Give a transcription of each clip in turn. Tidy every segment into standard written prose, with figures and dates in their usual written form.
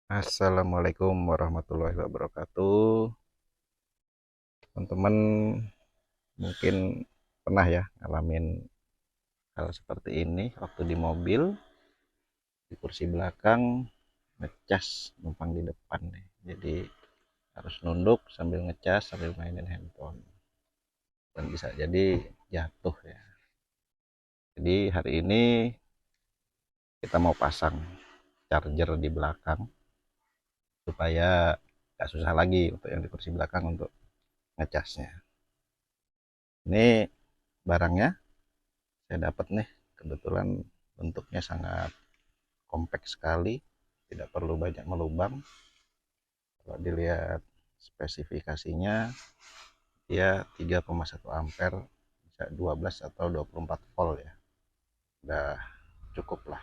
Assalamualaikum warahmatullahi wabarakatuh. Teman-teman mungkin pernah ya ngalamin hal seperti ini waktu di mobil, di kursi belakang ngecas numpang di depan nih. Jadi harus nunduk sambil ngecas sambil mainin handphone dan bisa jadi jatuh ya. Jadi hari ini kita mau pasang charger di belakang supaya gak susah lagi untuk yang di kursi belakang untuk ngecasnya. Ini barangnya saya dapat nih, kebetulan bentuknya sangat kompak sekali, tidak perlu banyak melubang. Kalau dilihat spesifikasinya, dia 3,1 ampere, bisa 12 atau 24 volt ya, udah cukup lah.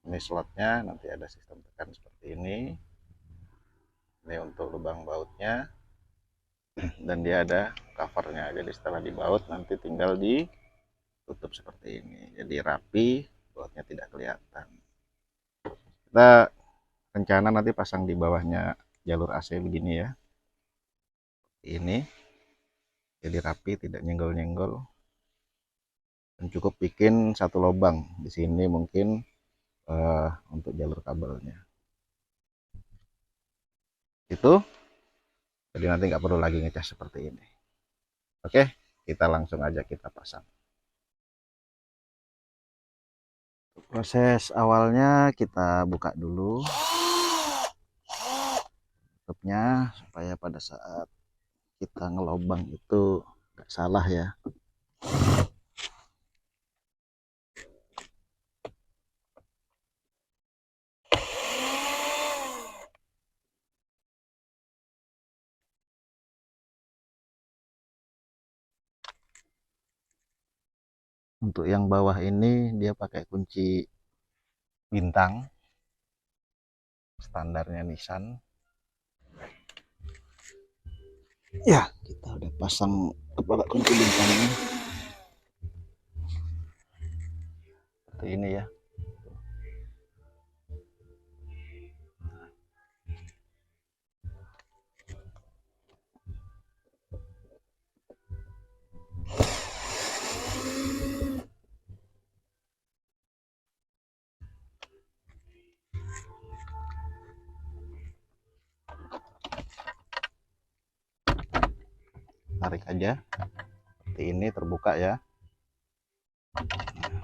Ini slotnya nanti ada sistem tekan seperti ini untuk lubang bautnya, dan dia ada covernya, jadi setelah dibaut nanti tinggal ditutup seperti ini, jadi rapi, bautnya tidak kelihatan. Kita rencana nanti pasang di bawahnya jalur AC begini ya, ini jadi rapi, tidak nyenggol-nyenggol, dan cukup bikin satu lubang di sini mungkin untuk jalur kabelnya itu, jadi nanti nggak perlu lagi ngecas seperti ini. Oke, kita langsung aja kita pasang. Proses awalnya kita buka dulu tutupnya supaya pada saat kita ngelobang itu nggak salah ya. Untuk yang bawah ini dia pakai kunci bintang, standarnya Nissan. Ya, kita udah pasang kepala kunci bintangnya seperti ini ya. Tarik aja seperti ini, terbuka ya.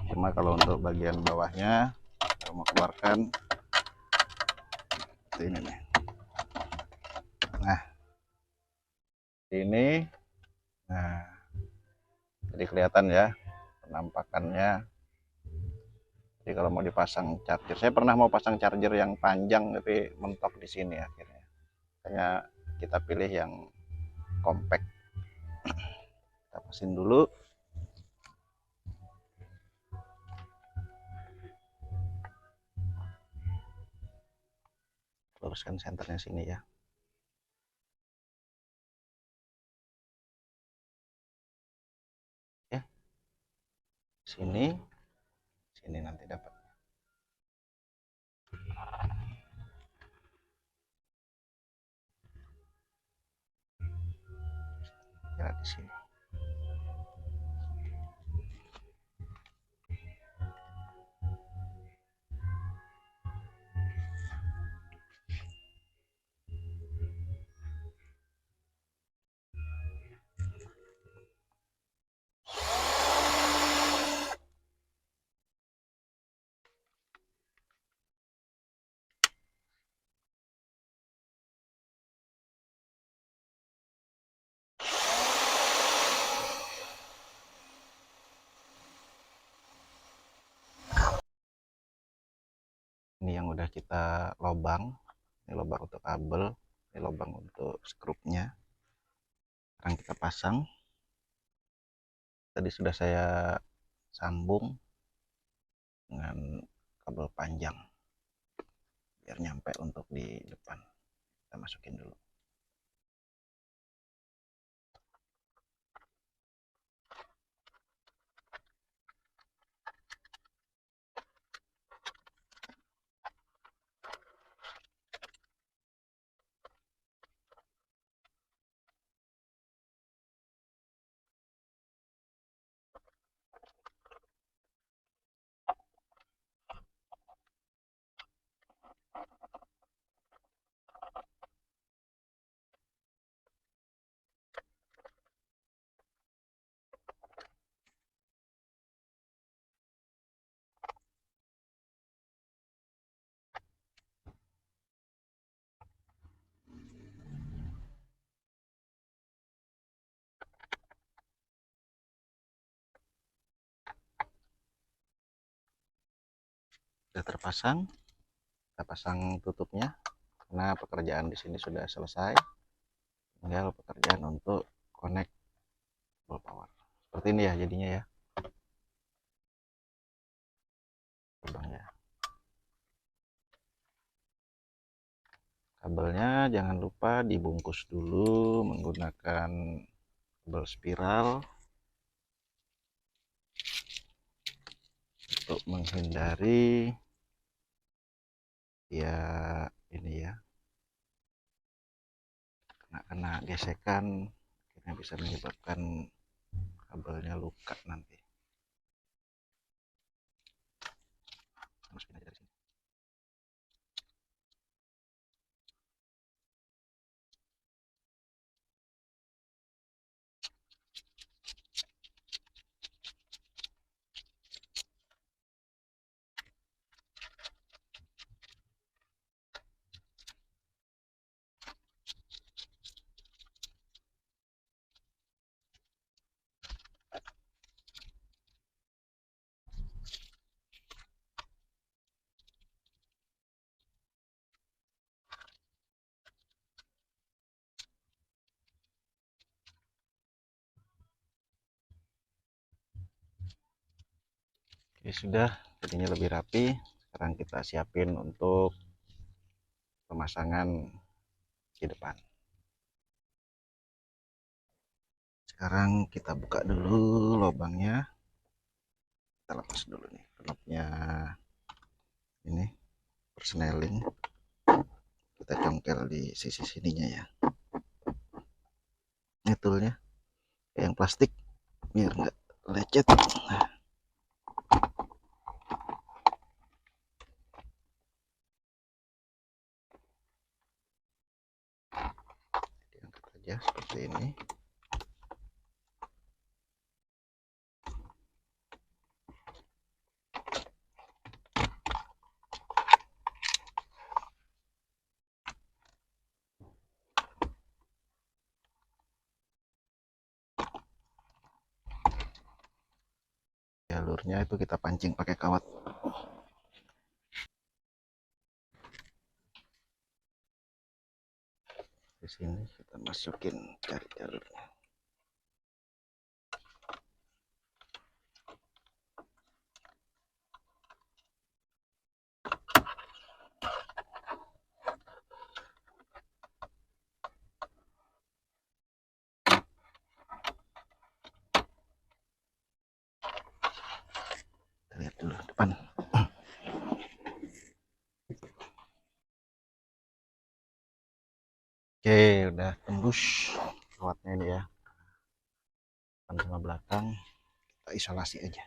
Cuma kalau untuk bagian bawahnya kalau mau keluarkan seperti ini nih. Nah, ini, nah, jadi kelihatan ya penampakannya. Jadi kalau mau dipasang charger, saya pernah mau pasang charger yang panjang tapi mentok di sini akhirnya. Makanya kita pilih yang compact. Kita pasin dulu. Luruskan senternya sini ya. Ya, sini, sini nanti dapat. Ya di sini. Ini yang udah kita lobang. Ini lubang untuk kabel, ini lubang untuk skrupnya. Sekarang kita pasang. Tadi sudah saya sambung dengan kabel panjang biar nyampe untuk di depan. Kita masukin dulu. sudah terpasang. Kita pasang tutupnya karena pekerjaan di sini sudah selesai. Tinggal pekerjaan untuk connect full power. Seperti ini ya jadinya ya. Lubangnya. Kabelnya jangan lupa dibungkus dulu menggunakan kabel spiral untuk menghindari ya ini ya kena gesekan, akhirnya bisa menyebabkan kabelnya luka nanti. Masukin aja dari sini. Oke, sudah jadinya lebih rapi. Sekarang kita siapin untuk pemasangan di depan. Sekarang kita buka dulu lubangnya. Kita lepas dulu nih knopnya, ini persneling, kita congkel di sisi sininya ya. Ini toolnya yang plastik biar nggak lecet. Nah, diangkat aja seperti ini. Jalurnya itu kita pancing pakai kawat. Di sini kita masukin, cari jalurnya. Kita lihat dulu depan. Oke, udah tembus kawatnya ini ya, depan sama belakang. Kita isolasi aja.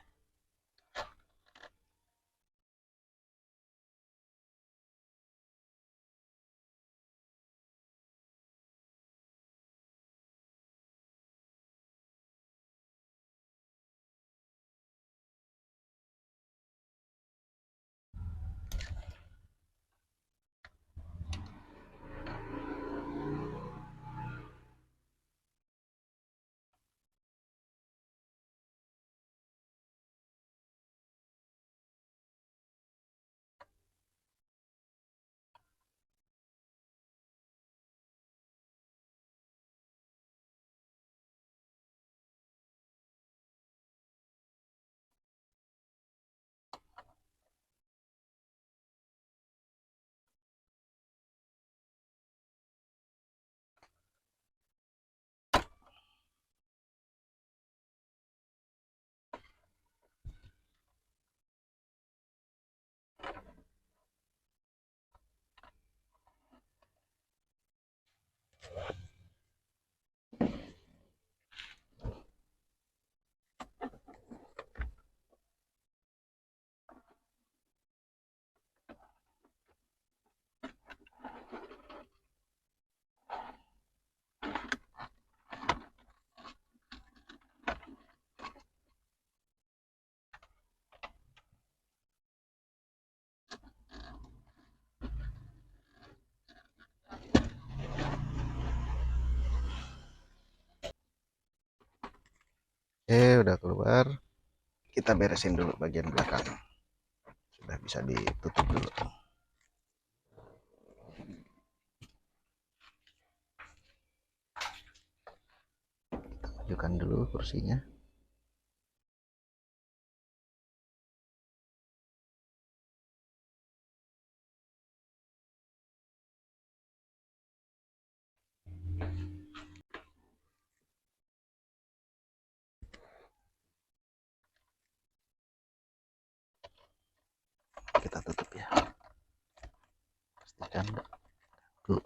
Oke, udah keluar. Kita beresin dulu bagian belakang. Sudah bisa ditutup dulu. Kita majukan dulu kursinya. Kita tutup ya, pastikan enggak ganggu.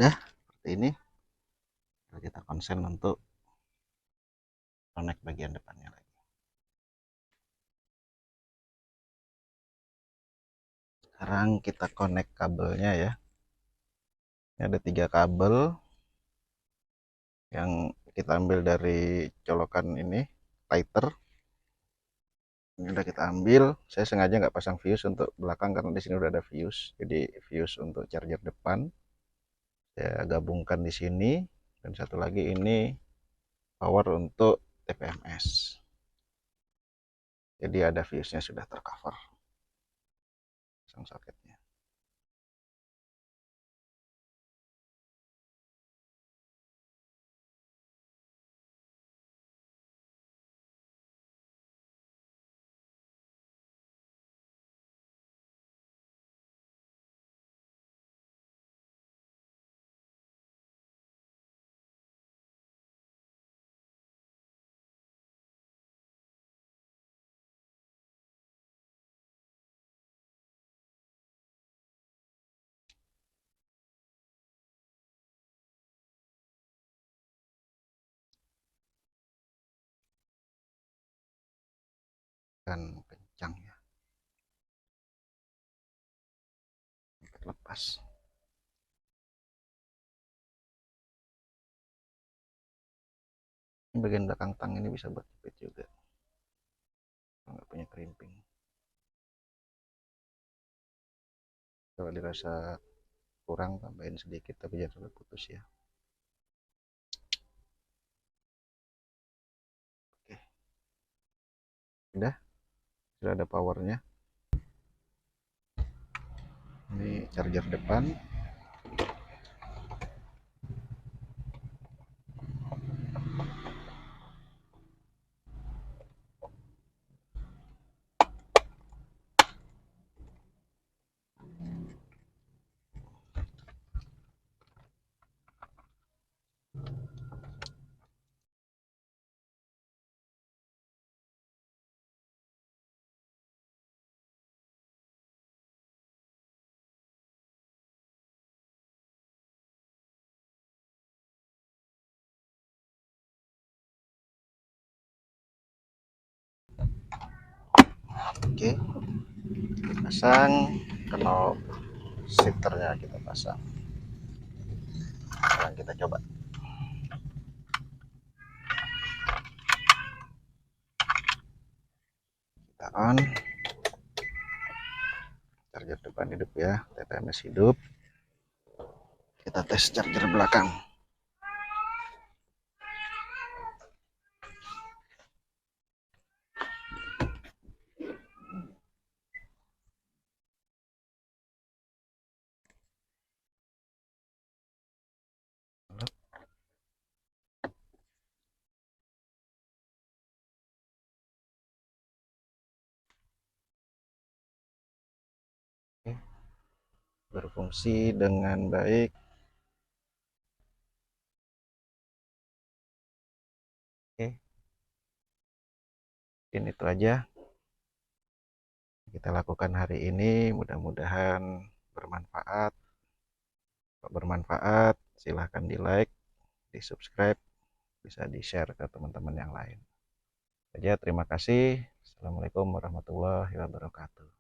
Udah seperti ini. Kita konsen untuk connect bagian depannya lagi. Sekarang kita connect kabelnya ya. Ini ada 3 kabel yang kita ambil dari colokan ini, lighter. Ini udah kita ambil. Saya sengaja nggak pasang fuse untuk belakang karena di sini udah ada fuse. Jadi fuse untuk charger depan saya gabungkan di sini, dan satu lagi ini power untuk TPMS. Jadi ada fuse-nya sudah tercover. Pasang soketnya. Dan kencang ya, lepas. Ini bagian belakang tang ini bisa buat jepit juga, nggak punya crimping. Kalau dirasa kurang tambahin sedikit, tapi jangan sampai putus ya. Oke, sudah ada powernya. Ini charger depan. Oke, pasang. Knob shifternya kita pasang. Sekarang kita coba. Kita on. Charger depan hidup ya, TPMS hidup. Kita tes charger belakang. Berfungsi dengan baik. Oke, mungkin itu aja kita lakukan hari ini. Mudah-mudahan bermanfaat. Kalau bermanfaat, silahkan di like, di subscribe, bisa di share ke teman-teman yang lain. Saja, terima kasih. Assalamualaikum warahmatullahi wabarakatuh.